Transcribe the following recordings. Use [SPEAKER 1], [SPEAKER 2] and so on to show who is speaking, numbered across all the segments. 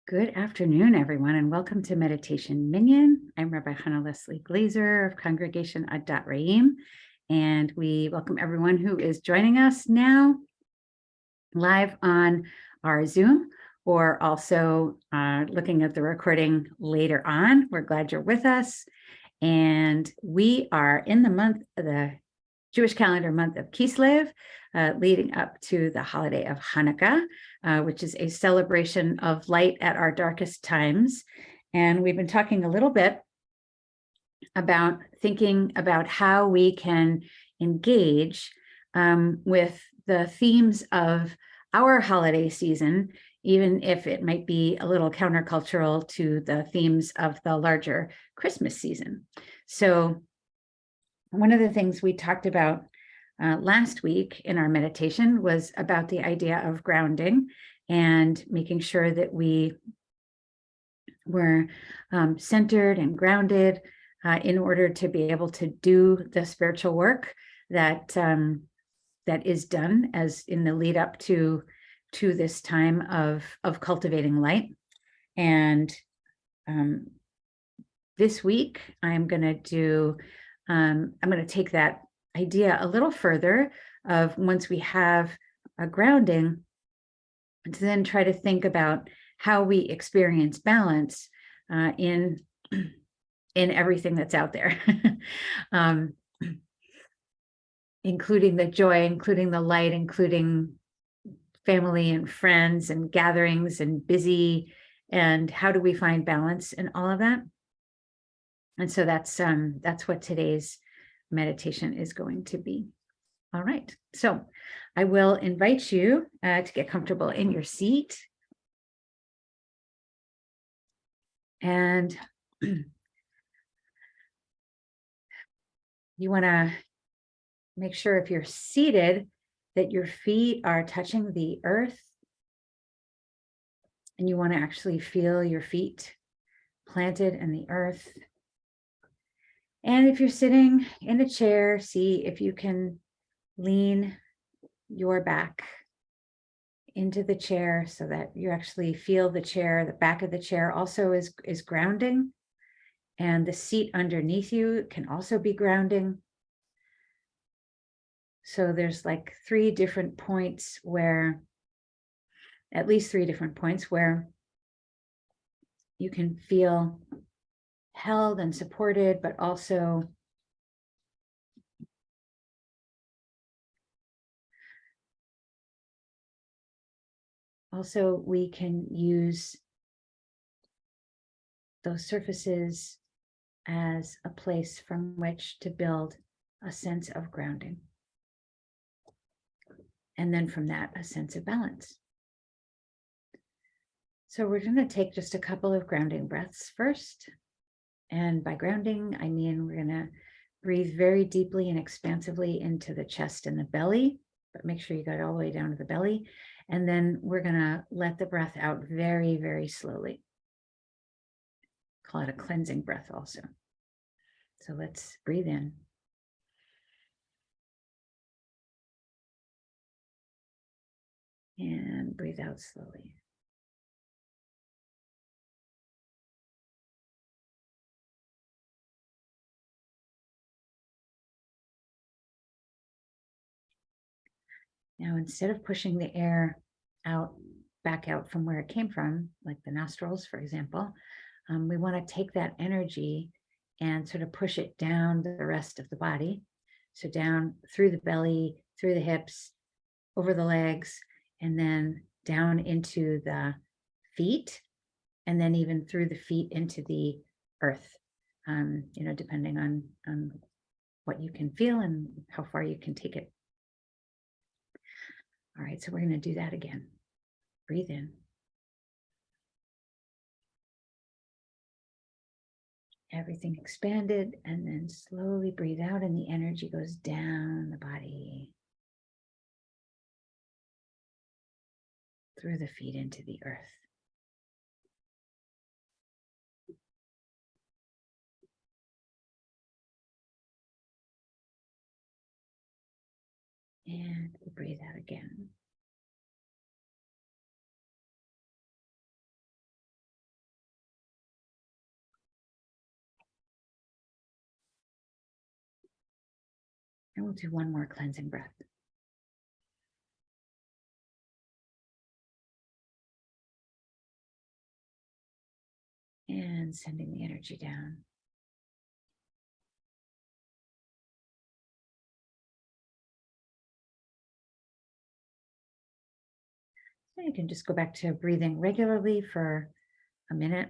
[SPEAKER 1] Good afternoon, everyone, and welcome to Meditation Minyan. I'm Rabbi Hannah Leslie Glazer of Congregation Adat Re'im, and we welcome everyone who is joining us now live on our Zoom or also looking at the recording later on. We're glad you're with us, and we are in the Jewish calendar month of Kislev, leading up to the holiday of Hanukkah, which is a celebration of light at our darkest times. And we've been talking a little bit about thinking about how we can engage with the themes of our holiday season, even if it might be a little countercultural to the themes of the larger Christmas season. So one of the things we talked about last week in our meditation was about the idea of grounding and making sure that we were centered and grounded in order to be able to do the spiritual work that is done as in the lead up to this time of cultivating light. And this week I'm going to take that idea a little further of once we have a grounding, to then try to think about how we experience balance in everything that's out there, including the joy, including the light, including family and friends and gatherings and busy, and how do we find balance in all of that? And so that's what today's meditation is going to be. All right, so I will invite you to get comfortable in your seat. And you want to make sure if you're seated that your feet are touching the earth, and you want to actually feel your feet planted in the earth. And if you're sitting in a chair, see if you can lean your back into the chair so that you actually feel the chair. The back of the chair also is grounding, and the seat underneath you can also be grounding. So there's like at least three different points where you can feel held and supported, but also we can use those surfaces as a place from which to build a sense of grounding. And then from that, a sense of balance. So we're going to take just a couple of grounding breaths first. And by grounding, I mean we're going to breathe very deeply and expansively into the chest and the belly, but make sure you go all the way down to the belly. And then we're going to let the breath out very, very slowly. Call it a cleansing breath also. So let's breathe in. And breathe out slowly. Now, instead of pushing the air back out from where it came from, like the nostrils, for example, we want to take that energy and sort of push it down the rest of the body. So down through the belly, through the hips, over the legs, and then down into the feet, and then even through the feet into the earth, depending on what you can feel and how far you can take it. All right, so we're going to do that again. Breathe in. Everything expanded, and then slowly breathe out, and the energy goes down the body, through the feet into the earth. And we'll breathe out again. And we'll do one more cleansing breath. And sending the energy down. So you can just go back to breathing regularly for a minute.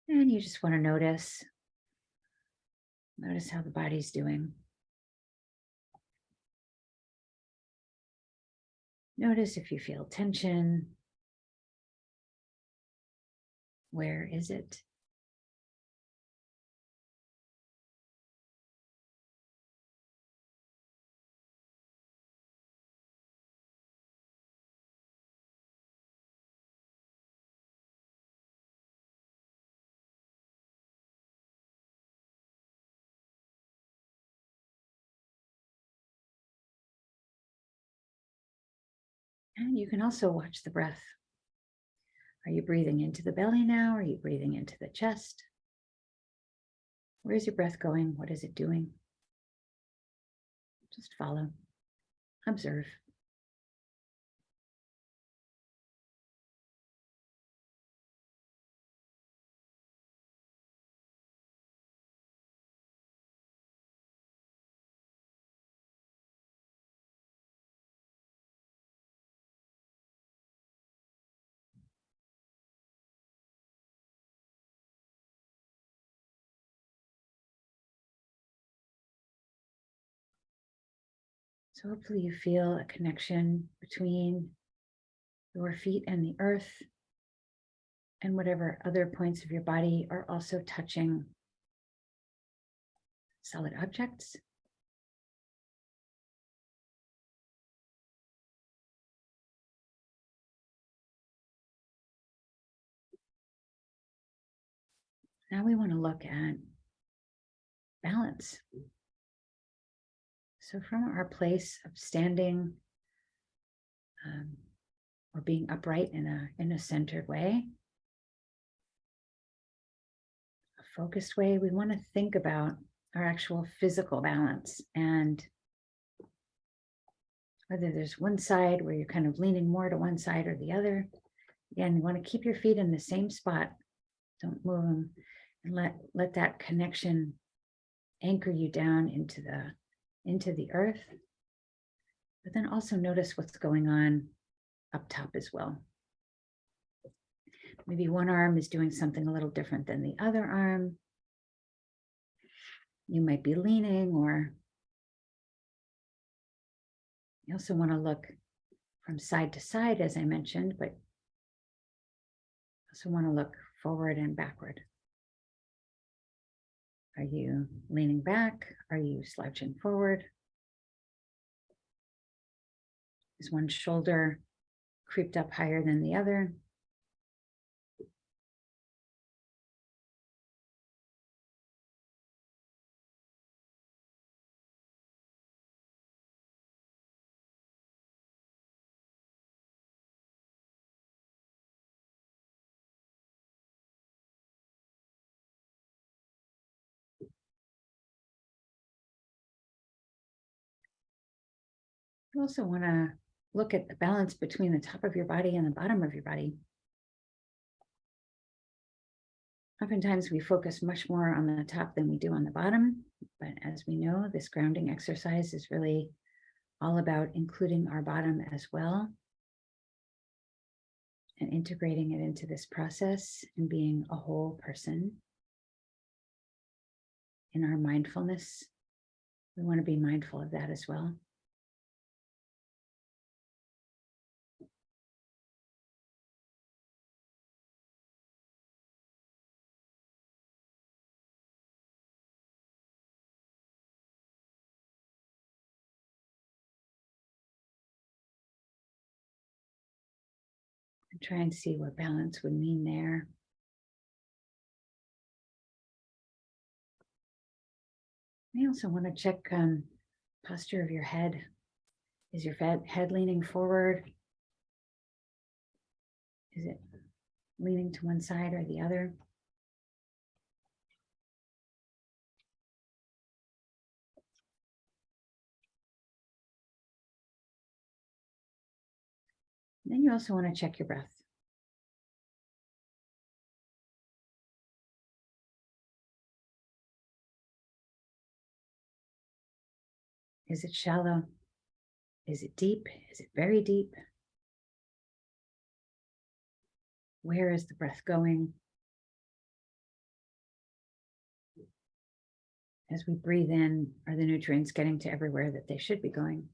[SPEAKER 1] And you just want to notice how the body's doing. Notice if you feel tension. Where is it? And you can also watch the breath. Are you breathing into the belly now? Are you breathing into the chest? Where's your breath going? What is it doing? Just follow, observe. So hopefully you feel a connection between your feet and the earth, and whatever other points of your body are also touching solid objects. Now we want to look at balance. So from our place of standing or being upright in a centered way, a focused way, we want to think about our actual physical balance, and whether there's one side where you're kind of leaning more to one side or the other. Again, you want to keep your feet in the same spot. Don't move them, and let that connection anchor you down into the earth. But then also notice what's going on up top as well. Maybe one arm is doing something a little different than the other arm. You might be leaning, or you also want to look from side to side, as I mentioned, but also want to look forward and backward. Are you leaning back? Are you slouching forward? Is one shoulder creeped up higher than the other? You also want to look at the balance between the top of your body and the bottom of your body. Oftentimes we focus much more on the top than we do on the bottom, but as we know, this grounding exercise is really all about including our bottom as well and integrating it into this process and being a whole person. In our mindfulness, we want to be mindful of that as well. And try and see what balance would mean there. You also want to check posture of your head. Is your head leaning forward? Is it leaning to one side or the other? Then you also want to check your breath. Is it shallow? Is it deep? Is it very deep? Where is the breath going? As we breathe in, are the nutrients getting to everywhere that they should be going?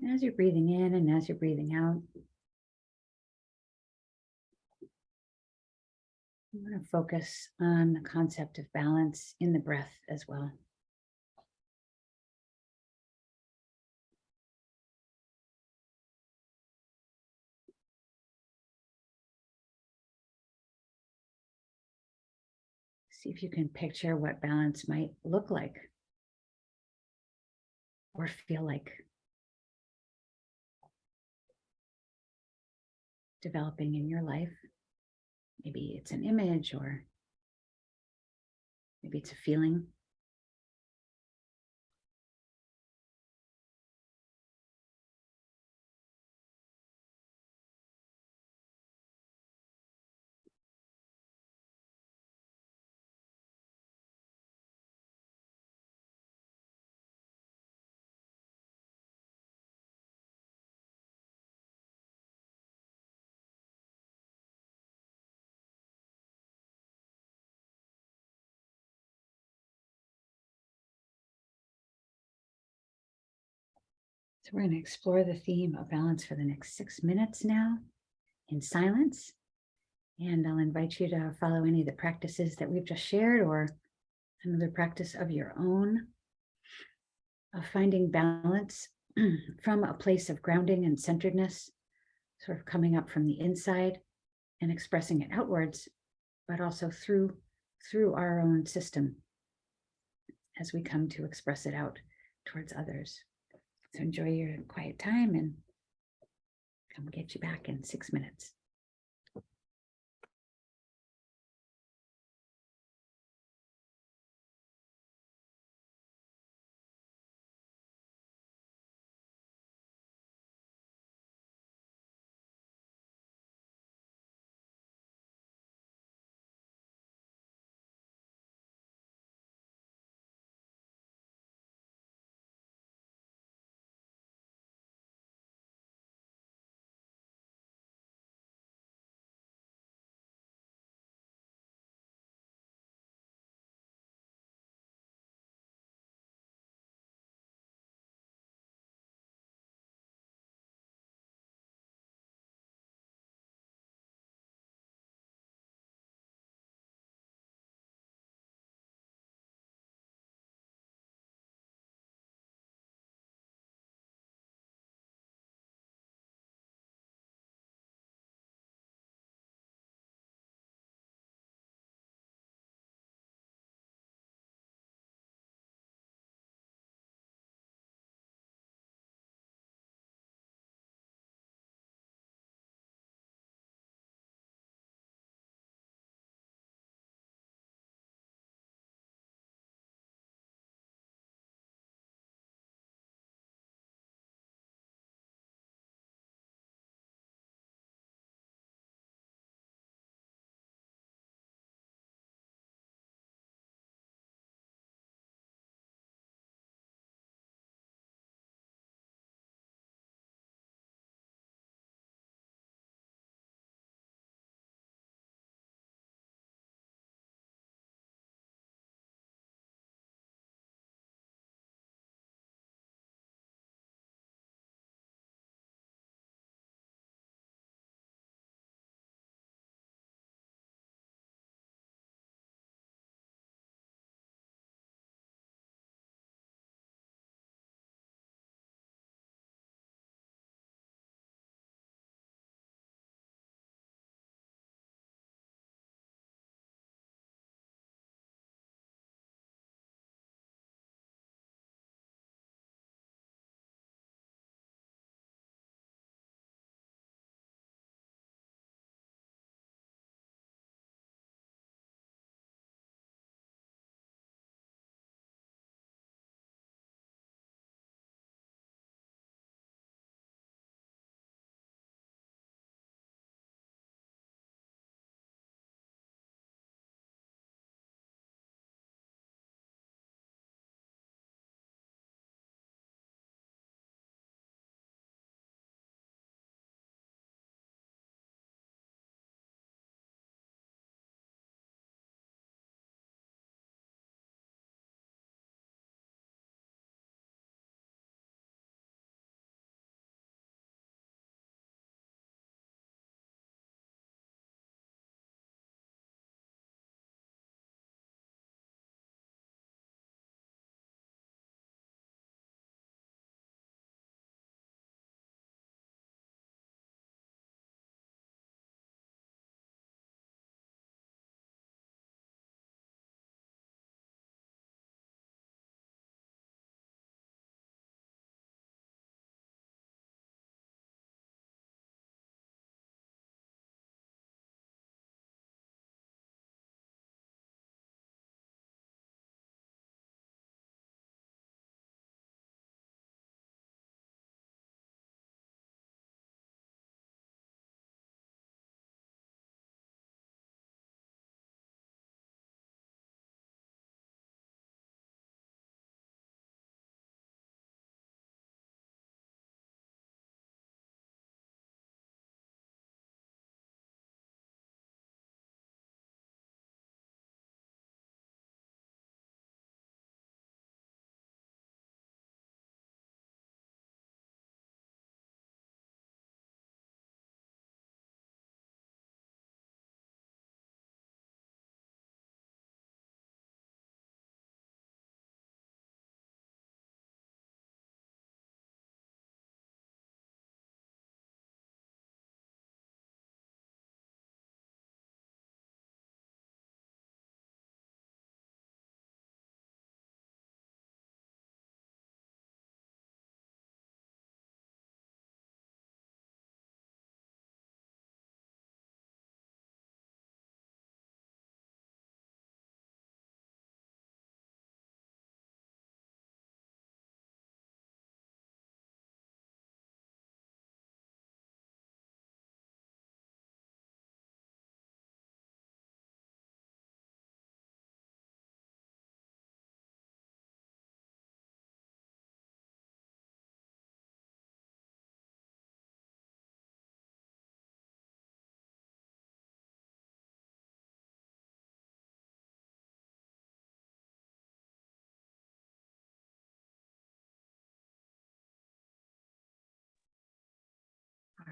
[SPEAKER 1] And as you're breathing in and as you're breathing out, you want to focus on the concept of balance in the breath as well. See if you can picture what balance might look like or feel like developing in your life. Maybe it's an image or maybe it's a feeling. So we're going to explore the theme of balance for the next 6 minutes now in silence. And I'll invite you to follow any of the practices that we've just shared or another practice of your own of finding balance from a place of grounding and centeredness, sort of coming up from the inside and expressing it outwards, but also through our own system as we come to express it out towards others. So enjoy your quiet time and come get you back in 6 minutes.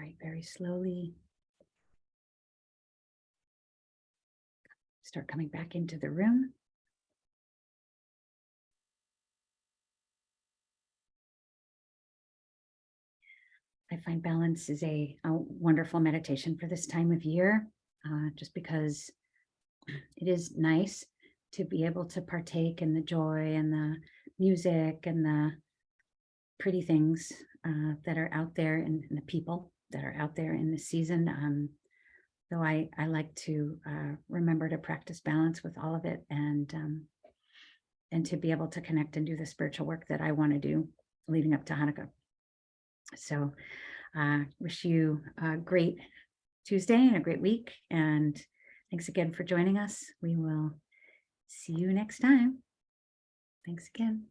[SPEAKER 1] right, very slowly. Start coming back into the room. I find balance is a wonderful meditation for this time of year, just because it is nice to be able to partake in the joy and the music and the pretty things that are out there, and the people that are out there in the season. Though I like to remember to practice balance with all of it, and to be able to connect and do the spiritual work that I want to do leading up to Hanukkah. So wish you a great Tuesday and a great week. And thanks again for joining us. We will see you next time. Thanks again.